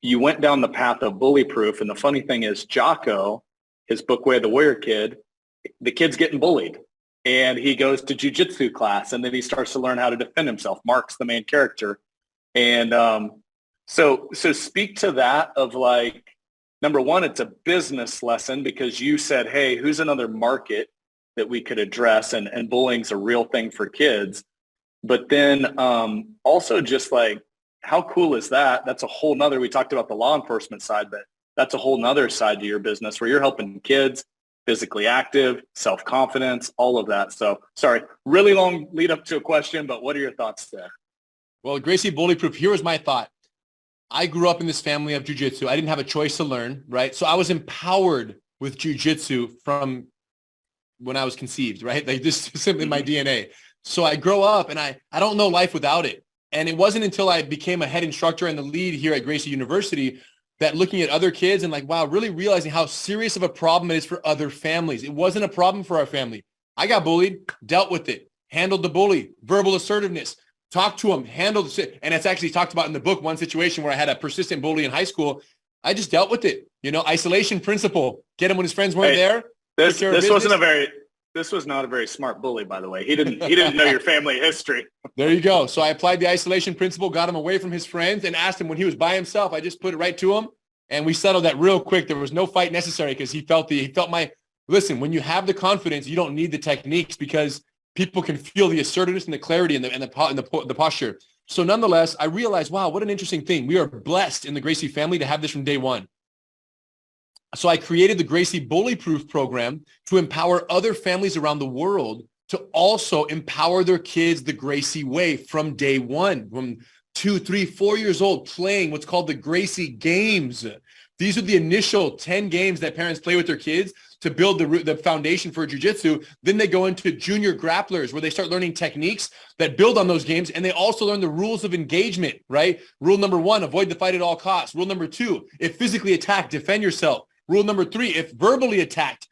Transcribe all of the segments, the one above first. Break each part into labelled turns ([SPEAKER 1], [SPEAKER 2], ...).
[SPEAKER 1] you went down the path of bully proof. And the funny thing is Jocko, his book, Way of the Warrior Kid, the kid's getting bullied and he goes to jujitsu class and then he starts to learn how to defend himself. Mark's the main character. And so speak to that of like, number one, it's a business lesson because you said, hey, who's another market that we could address? And bullying's a real thing for kids. But then also just like, how cool is that? That's a whole nother, we talked about the law enforcement side, but that's a whole nother side to your business where you're helping kids, physically active, self-confidence, all of that. So sorry, really long lead up to a question, but what are your thoughts there?
[SPEAKER 2] Well, Gracie Bully Proof, here was my thought. I grew up in this family of jujitsu. I didn't have a choice to learn, right? So I was empowered with jujitsu from when I was conceived, right? Like this is simply my DNA. So I grow up and I don't know life without it. And it wasn't until I became a head instructor and the lead here at Gracie University that looking at other kids and like, wow, really realizing how serious of a problem it is for other families. It wasn't a problem for our family. I got bullied, dealt with it, handled the bully, verbal assertiveness, talked to him, handled it. And it's actually talked about in the book, one situation where I had a persistent bully in high school. I just dealt with it. You know, isolation principle, get him when his friends weren't there.
[SPEAKER 1] This was not a very smart bully, by the way. He didn't know your family history.
[SPEAKER 2] There you go. So I applied the isolation principle, got him away from his friends, and asked him when he was by himself. I just put it right to him, and we settled that real quick. There was no fight necessary because he felt my. Listen, when you have the confidence, you don't need the techniques because people can feel the assertiveness and the clarity and the posture. So nonetheless, I realized, wow, what an interesting thing. We are blessed in the Gracie family to have this from day one. So I created the Gracie Bully Proof program to empower other families around the world to also empower their kids the Gracie way from day one, from 2, 3, 4 years old, playing what's called the Gracie games. These are the initial 10 games that parents play with their kids to build the foundation for jiu-jitsu. Then they go into junior grapplers where they start learning techniques that build on those games. And they also learn the rules of engagement, right? Rule number 1, avoid the fight at all costs. Rule number 2, if physically attacked, defend yourself. Rule number 3, if verbally attacked,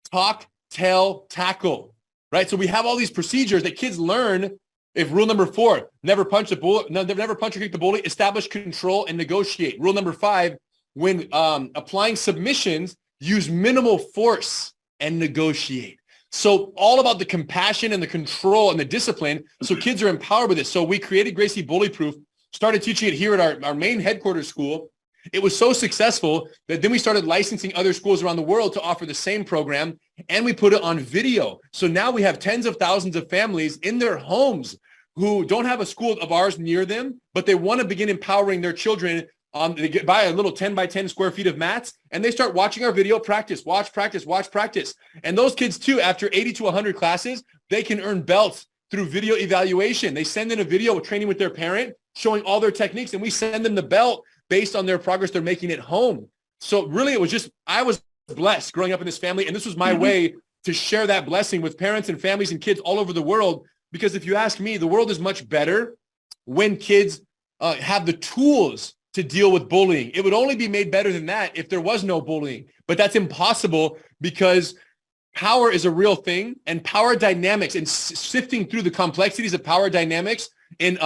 [SPEAKER 2] talk, tell, tackle, right? So we have all these procedures that kids learn. If rule number 4, never punch or kick the bully, establish control and negotiate. Rule number 5, when applying submissions, use minimal force and negotiate. So all about the compassion and the control and the discipline. So kids are empowered with it. So we created Gracie Bully Proof, started teaching it here at our main headquarters school. It was so successful that then we started licensing other schools around the world to offer the same program, and we put it on video. So now we have tens of thousands of families in their homes who don't have a school of ours near them, but they want to begin empowering their children. They buy a little 10 by 10 square feet of mats, and they start watching our video, practice. And those kids too, after 80 to 100 classes, they can earn belts through video evaluation. They send in a video of training with their parent, showing all their techniques, and we send them the belt based on their progress they're making at home. So really it was just, I was blessed growing up in this family, and this was my way to share that blessing with parents and families and kids all over the world. Because if you ask me, the world is much better when kids have the tools to deal with bullying. It would only be made better than that if there was no bullying, but that's impossible because power is a real thing, and power dynamics and sifting through the complexities of power dynamics in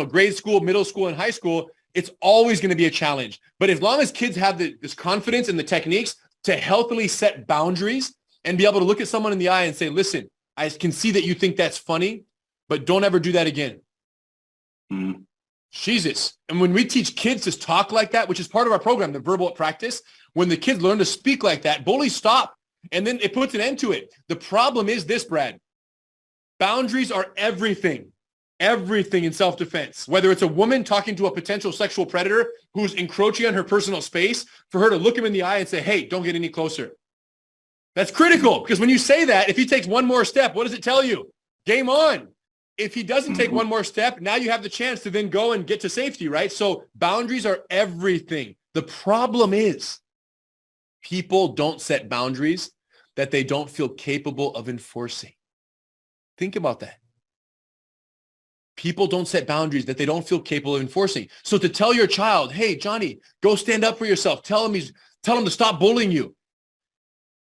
[SPEAKER 2] grade school, middle school, and high school, it's always going to be a challenge. But as long as kids have this confidence and the techniques to healthily set boundaries and be able to look at someone in the eye and say, listen, I can see that you think that's funny, but don't ever do that again. Jesus. And when we teach kids to talk like that, which is part of our program, the verbal practice, when the kids learn to speak like that, bullies stop, and then it puts an end to it. The problem is this, Brad. Boundaries are everything. Everything in self-defense, whether it's a woman talking to a potential sexual predator who's encroaching on her personal space, for her to look him in the eye and say, hey, don't get any closer. That's critical, because when you say that, if he takes one more step, what does it tell you? Game on. If he doesn't take one more step, now you have the chance to then go and get to safety, right? So boundaries are everything. The problem is people don't set boundaries that they don't feel capable of enforcing. Think about that. People don't set boundaries that they don't feel capable of enforcing. So to tell your child, hey, Johnny, go stand up for yourself. Tell him to stop bullying you.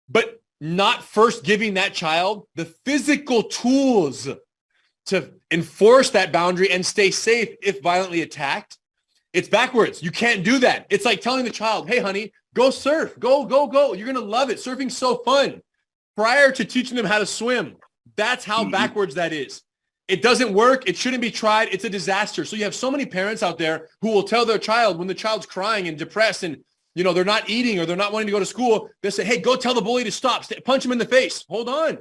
[SPEAKER 2] But not first giving that child the physical tools to enforce that boundary and stay safe if violently attacked. It's backwards. You can't do that. It's like telling the child, hey, honey, go surf. Go, go, go. You're going to love it. Surfing's so fun. Prior to teaching them how to swim. That's how backwards that is. It doesn't work. It shouldn't be tried. It's a disaster. So you have so many parents out there who will tell their child when the child's crying and depressed and, you know, they're not eating or they're not wanting to go to school. They say, hey, go tell the bully to stop. Punch him in the face. Hold on.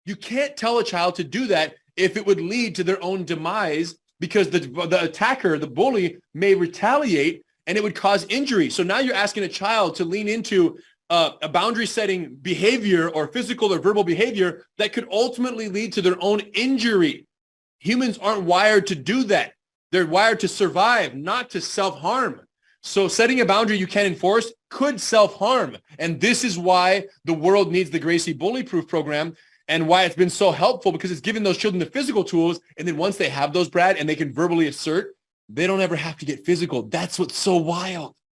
[SPEAKER 2] You can't tell a child to do that if it would lead to their own demise, because the attacker, the bully, may retaliate and it would cause injury. So now you're asking a child to lean into a boundary setting behavior or physical or verbal behavior that could ultimately lead to their own injury. Humans aren't wired to do that. They're wired to survive, not to self-harm. So setting a boundary you can't enforce could self-harm. And this is why the world needs the Gracie Bully Proof program, and why it's been so helpful, because it's giving those children the physical tools. And then once they have those, Brad, and they can verbally assert, they don't ever have to get physical. That's what's so wild.